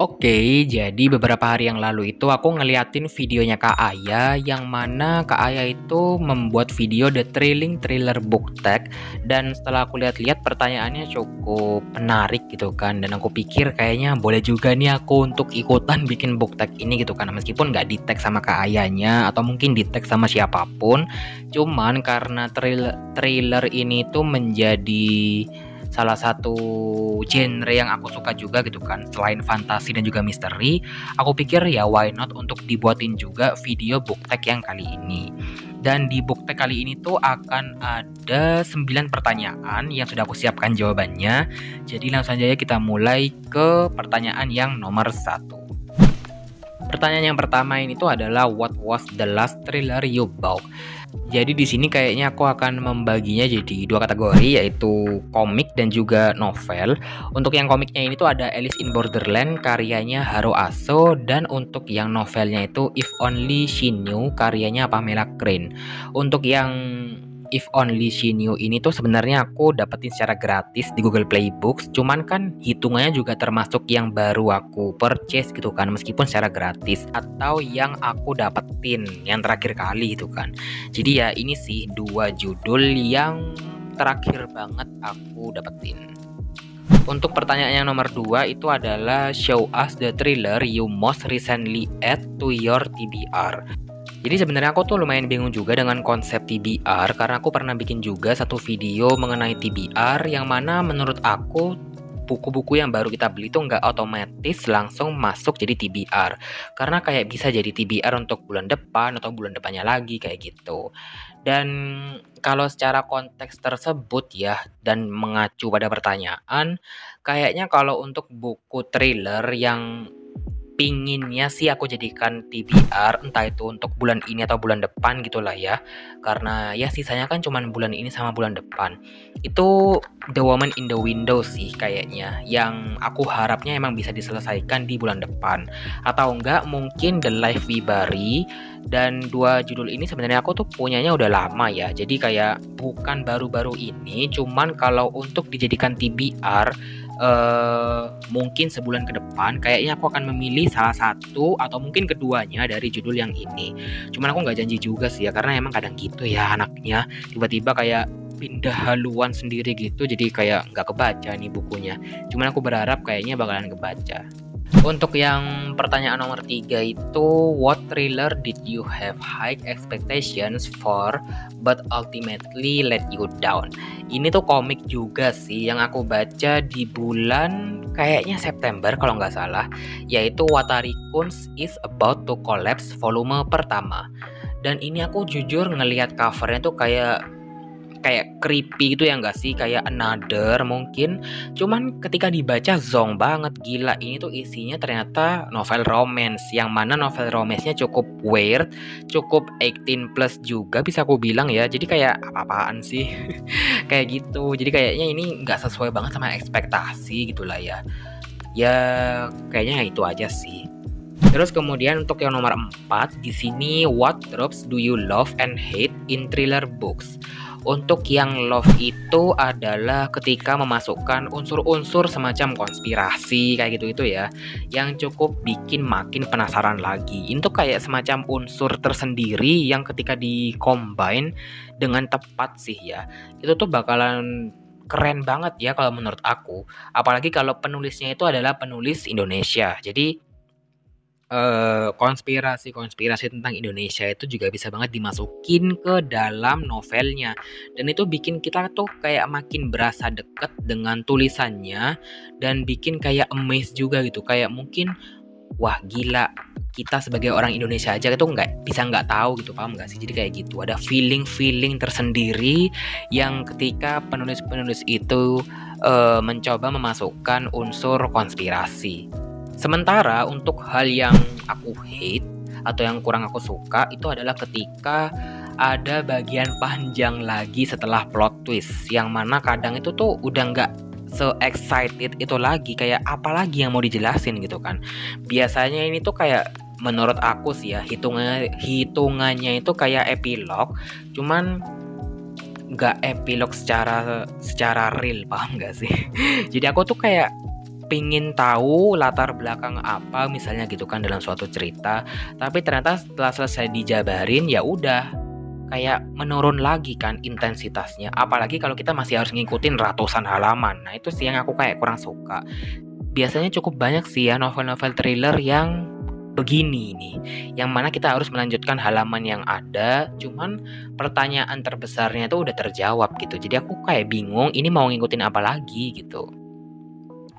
Oke, jadi beberapa hari yang lalu itu aku ngeliatin videonya Kak Aya yang mana Kak Aya itu membuat video The Thrilling Thriller Book Tag, dan setelah aku lihat-lihat pertanyaannya cukup menarik gitu kan, dan aku pikir kayaknya boleh juga nih aku untuk ikutan bikin book tag ini gitu kan, meskipun nggak di tag sama Kak Ayanya atau mungkin di tag sama siapapun, cuman karena thriller ini tuh menjadi salah satu genre yang aku suka juga gitu kan, selain fantasi dan juga misteri, aku pikir ya why not untuk dibuatin juga video book tag yang kali ini. Dan di book tag kali ini tuh akan ada 9 pertanyaan yang sudah aku siapkan jawabannya. Jadi langsung aja kita mulai ke pertanyaan yang nomor 1. Pertanyaan yang pertama ini tuh adalah what was the last thriller you bought? Jadi di sini kayaknya aku akan membaginya jadi dua kategori, yaitu komik dan juga novel. Untuk yang komiknya ini tuh ada Alice in Borderland karyanya Haro Aso, dan untuk yang novelnya itu If Only She Knew karyanya Pamela Crane. Untuk yang If Only She Knew ini tuh sebenarnya aku dapetin secara gratis di Google Play Books, cuman kan hitungannya juga termasuk yang baru aku purchase gitu kan, meskipun secara gratis, atau yang aku dapetin yang terakhir kali gitu kan. Jadi ya ini sih dua judul yang terakhir banget aku dapetin. Untuk pertanyaan yang nomor 2 itu adalah show us the thriller you most recently add to your TBR. Jadi sebenarnya aku tuh lumayan bingung juga dengan konsep TBR, karena aku pernah bikin juga satu video mengenai TBR yang mana menurut aku buku-buku yang baru kita beli tuh nggak otomatis langsung masuk jadi TBR, karena kayak bisa jadi TBR untuk bulan depan atau bulan depannya lagi kayak gitu. Dan kalau secara konteks tersebut ya, dan mengacu pada pertanyaan, kayaknya kalau untuk buku thriller yang pinginnya sih aku jadikan TBR, entah itu untuk bulan ini atau bulan depan gitulah ya, karena ya sisanya kan cuman bulan ini sama bulan depan. Itu The Woman in the Window sih kayaknya, yang aku harapnya emang bisa diselesaikan di bulan depan, atau enggak mungkin The Life We Bury. Dan dua judul ini sebenarnya aku tuh punyanya udah lama ya, jadi kayak bukan baru-baru ini, cuman kalau untuk dijadikan TBR mungkin sebulan ke depan kayaknya aku akan memilih salah satu atau mungkin keduanya dari judul yang ini. Cuman aku nggak janji juga sih ya, karena emang kadang gitu ya anaknya, tiba-tiba kayak pindah haluan sendiri gitu, jadi kayak nggak kebaca nih bukunya. Cuman aku berharap kayaknya bakalan kebaca. Untuk yang pertanyaan nomor 3 itu, what thriller did you have high expectations for but ultimately let you down? Ini tuh komik juga sih yang aku baca di bulan kayaknya September kalau nggak salah, yaitu Watari Kun's is About to Collapse volume pertama. Dan ini aku jujur ngelihat covernya tuh kayak creepy gitu ya nggak sih, kayak Another mungkin, cuman ketika dibaca zong banget, gila ini tuh isinya ternyata novel romance, yang mana novel romance-nya cukup weird, cukup 18 plus juga bisa aku bilang ya, jadi kayak apa-apaan sih kayak gitu, jadi kayaknya ini nggak sesuai banget sama ekspektasi gitulah ya. Ya kayaknya itu aja sih. Terus kemudian untuk yang nomor 4 di sini, what tropes do you love and hate in thriller books? Untuk yang love itu adalah ketika memasukkan unsur-unsur semacam konspirasi kayak gitu-gitu ya, yang cukup bikin makin penasaran lagi. Itu kayak semacam unsur tersendiri yang ketika di-combine dengan tepat sih ya, itu tuh bakalan keren banget ya kalau menurut aku. Apalagi kalau penulisnya itu adalah penulis Indonesia. Jadi konspirasi-konspirasi tentang Indonesia itu juga bisa banget dimasukin ke dalam novelnya, dan itu bikin kita tuh kayak makin berasa deket dengan tulisannya, dan bikin kayak amazed juga gitu, kayak mungkin wah gila, kita sebagai orang Indonesia aja itu nggak tahu gitu, paham nggak sih? Jadi kayak gitu, ada feeling tersendiri yang ketika penulis-penulis itu mencoba memasukkan unsur konspirasi. Sementara untuk hal yang aku hate atau yang kurang aku suka itu adalah ketika ada bagian panjang lagi setelah plot twist, yang mana kadang itu tuh udah nggak se-excited itu lagi, kayak apalagi yang mau dijelasin gitu kan. Biasanya ini tuh kayak menurut aku sih ya, hitungannya itu kayak epilog, cuman nggak epilog secara real, paham nggak sih? Jadi aku tuh kayak kepingin tahu latar belakang apa misalnya gitu kan dalam suatu cerita, tapi ternyata setelah selesai dijabarin ya udah kayak menurun lagi kan intensitasnya. Apalagi kalau kita masih harus ngikutin ratusan halaman. Nah, itu sih yang aku kayak kurang suka. Biasanya cukup banyak sih ya novel-novel thriller yang begini nih, yang mana kita harus melanjutkan halaman yang ada, cuman pertanyaan terbesarnya itu udah terjawab gitu. Jadi aku kayak bingung ini mau ngikutin apa lagi gitu.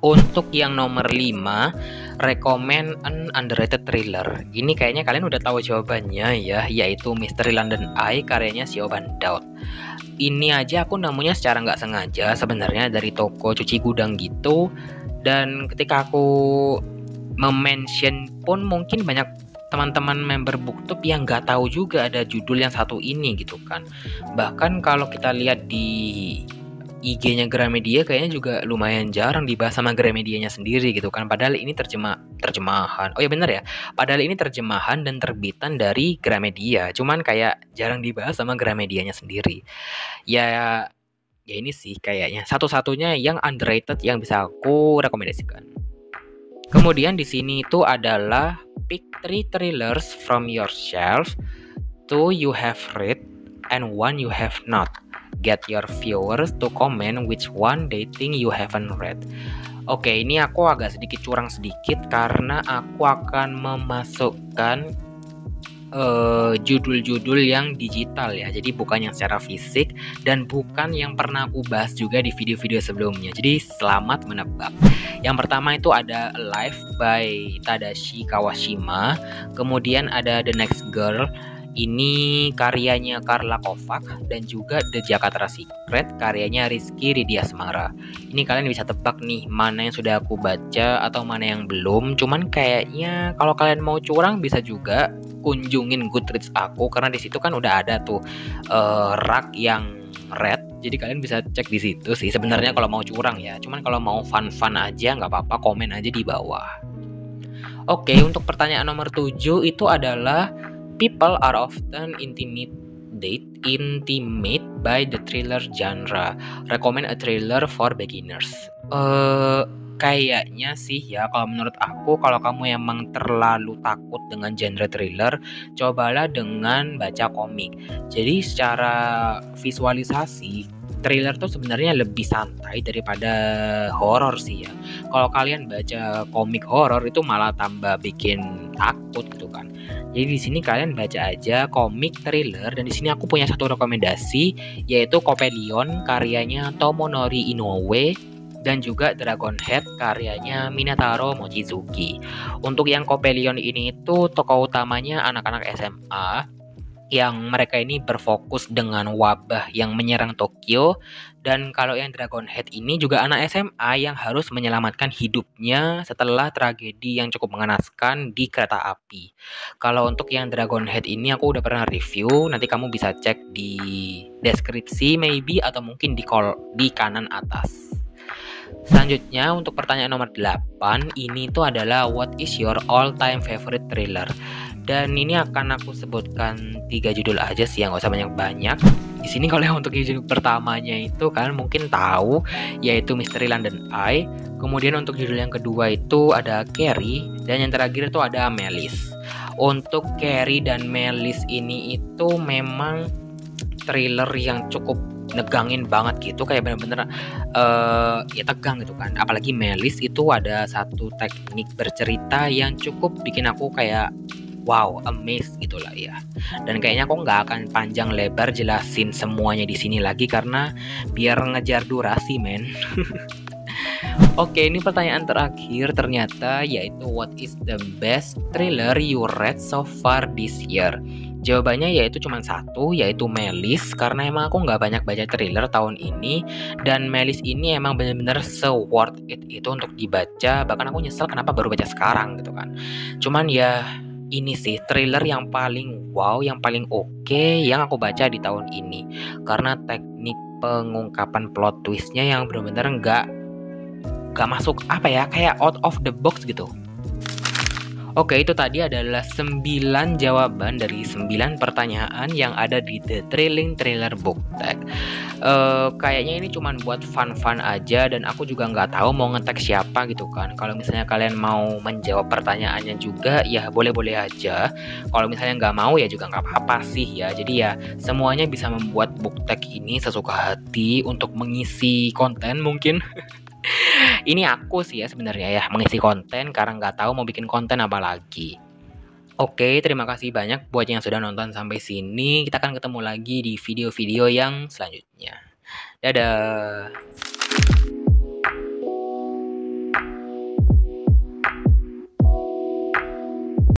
Untuk yang nomor 5, recommend an underrated thriller. Ini kayaknya kalian udah tahu jawabannya ya, yaitu Mystery London Eye karyanya Siobhan Dowd. Ini aja aku nemunya secara nggak sengaja sebenarnya dari toko cuci gudang gitu, dan ketika aku mention pun mungkin banyak teman-teman member BookTube yang nggak tahu juga ada judul yang satu ini gitu kan. Bahkan kalau kita lihat di IG-nya Gramedia kayaknya juga lumayan jarang dibahas sama Gramedianya sendiri gitu kan. Padahal ini terjemahan. Oh ya bener ya. Padahal ini terjemahan dan terbitan dari Gramedia. Cuman kayak jarang dibahas sama Gramedianya sendiri. Ya ini sih kayaknya satu-satunya yang underrated yang bisa aku rekomendasikan. Kemudian di sini itu adalah pick 3 thrillers from your shelf, 2 you have read and 1 you have not. Get your viewers to comment which one they think you haven't read. Oke, ini aku agak sedikit curang sedikit karena aku akan memasukkan judul-judul yang digital ya. Jadi bukan yang secara fisik dan bukan yang pernah aku bahas juga di video-video sebelumnya. Jadi selamat menebak. Yang pertama itu ada Alive by Tadashi Kawashima. Kemudian ada The Next Girl. Ini karyanya Karla Kovac dan juga The Jakarta Secret karyanya Rizky Ridiasmara. Ini kalian bisa tebak nih mana yang sudah aku baca atau mana yang belum. Cuman kayaknya kalau kalian mau curang bisa juga kunjungin Goodreads aku karena di situ kan udah ada tuh rak yang red. Jadi kalian bisa cek di situ sih sebenarnya kalau mau curang ya. Cuman kalau mau fun-fun aja nggak apa-apa, komen aja di bawah. Oke, untuk pertanyaan nomor 7 itu adalah people are often intimidated by the thriller genre. Recommend a thriller for beginners. Kayaknya sih ya kalau menurut aku kalau kamu emang terlalu takut dengan genre thriller, cobalah dengan baca komik. Jadi secara visualisasi thriller tuh sebenarnya lebih santai daripada horor sih ya. Kalau kalian baca komik horor itu malah tambah bikin takut gitu kan. Jadi di sini kalian baca aja komik thriller dan di sini aku punya satu rekomendasi yaitu Coppelion karyanya Tomonori Inoue dan juga Dragonhead karyanya Minataro Mochizuki. Untuk yang Coppelion ini itu tokoh utamanya anak-anak SMA yang mereka ini berfokus dengan wabah yang menyerang Tokyo, dan kalau yang Dragonhead ini juga anak SMA yang harus menyelamatkan hidupnya setelah tragedi yang cukup mengenaskan di kereta api. Kalau untuk yang Dragonhead ini aku udah pernah review, nanti kamu bisa cek di deskripsi maybe atau mungkin di kanan atas. Selanjutnya untuk pertanyaan nomor 8 ini tuh adalah what is your all time favorite thriller? Dan ini akan aku sebutkan 3 judul aja sih, yang gak usah banyak-banyak. Di sini kalau yang untuk judul pertamanya itu kan mungkin tahu, yaitu Mystery London Eye. Kemudian untuk judul yang kedua itu ada Carrie, dan yang terakhir itu ada Melis. Untuk Carrie dan Melis ini itu memang thriller yang cukup negangin banget gitu, kayak bener-bener ya tegang gitu kan. Apalagi Melis itu ada satu teknik bercerita yang cukup bikin aku kayak wow, amazed gitulah ya. Dan kayaknya aku nggak akan panjang lebar jelasin semuanya di sini lagi karena biar ngejar durasi, men. Oke, ini pertanyaan terakhir ternyata yaitu what is the best thriller you read so far this year? Jawabannya yaitu cuma satu, yaitu Melis, karena emang aku nggak banyak baca thriller tahun ini, dan Melis ini emang bener-bener se-worth it itu untuk dibaca. Bahkan aku nyesel kenapa baru baca sekarang gitu kan. Cuman ya ini sih thriller yang paling wow, yang paling oke yang aku baca di tahun ini, karena teknik pengungkapan plot twistnya yang benar-benar nggak masuk apa ya, kayak out of the box gitu. Oke, itu tadi adalah 9 jawaban dari 9 pertanyaan yang ada di The Thrilling Thriller Book Tag. Kayaknya ini cuman buat fun-fun aja dan aku juga nggak tahu mau nge-tag siapa gitu kan. Kalau misalnya kalian mau menjawab pertanyaannya juga, ya boleh-boleh aja. Kalau misalnya nggak mau ya juga nggak apa-apa sih ya. Jadi ya semuanya bisa membuat book tag ini sesuka hati untuk mengisi konten mungkin. Ini aku sih ya sebenarnya ya, mengisi konten karena nggak tahu mau bikin konten apa lagi. Oke, terima kasih banyak buat yang sudah nonton sampai sini. Kita akan ketemu lagi di video-video yang selanjutnya. Dadah.